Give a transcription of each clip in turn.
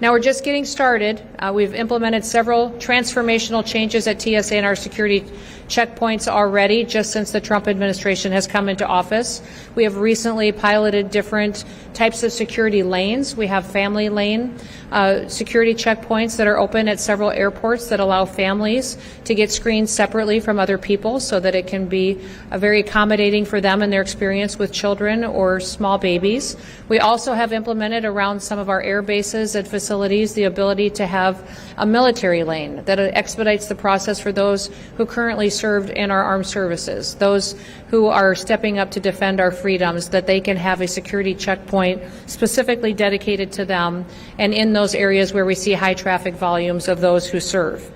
Now we're just getting started. We've implemented several transformational changes at TSA and our security checkpoints already just since the Trump administration has come into office. We have recently piloted different types of security lanes. We have family lane security checkpoints that are open at several airports that allow families to get screened separately from other people so that it can be very accommodating for them and their experience with children or small babies. We also have implemented around some of our air bases and facilities the ability to have a military lane that expedites the process for those who currently served in our armed services, those who are stepping up to defend our freedoms, that they can have a security checkpoint specifically dedicated to them and in those areas where we see high traffic volumes of those who serve.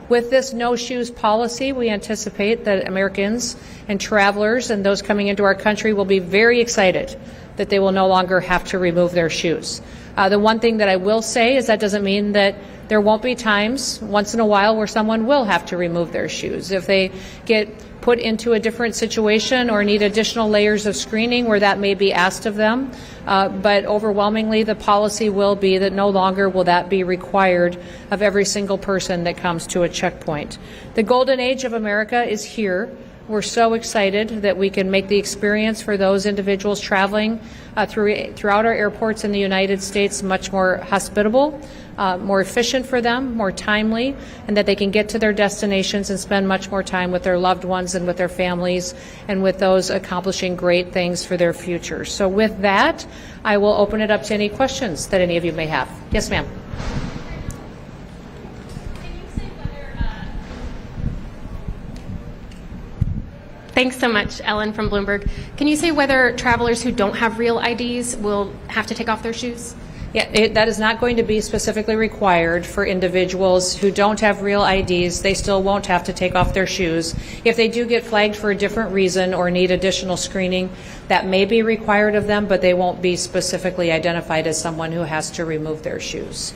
With this no shoes policy, we anticipate that Americans and travelers and those coming into our country will be very excited that they will no longer have to remove their shoes. The one thing that I will say is that doesn't mean that there won't be times once in a while where someone will have to remove their shoes. If they get put into a different situation or need additional layers of screening where that may be asked of them. But overwhelmingly, the policy will be that no longer will that be required of every single person that comes to a checkpoint. The golden age of America is here. We're so excited that we can make the experience for those individuals traveling throughout our airports in the United States much more hospitable, more efficient for them, more timely, and that they can get to their destinations and spend much more time with their loved ones and with their families and with those accomplishing great things for their future. So with that, I will open it up to any questions that any of you may have. Yes, ma'am. Thanks so much, Ellen from Bloomberg. Can you say whether travelers who don't have real IDs will have to take off their shoes? Yeah, that is not going to be specifically required for individuals who don't have real IDs. They still won't have to take off their shoes. If they do get flagged for a different reason or need additional screening, that may be required of them, but they won't be specifically identified as someone who has to remove their shoes.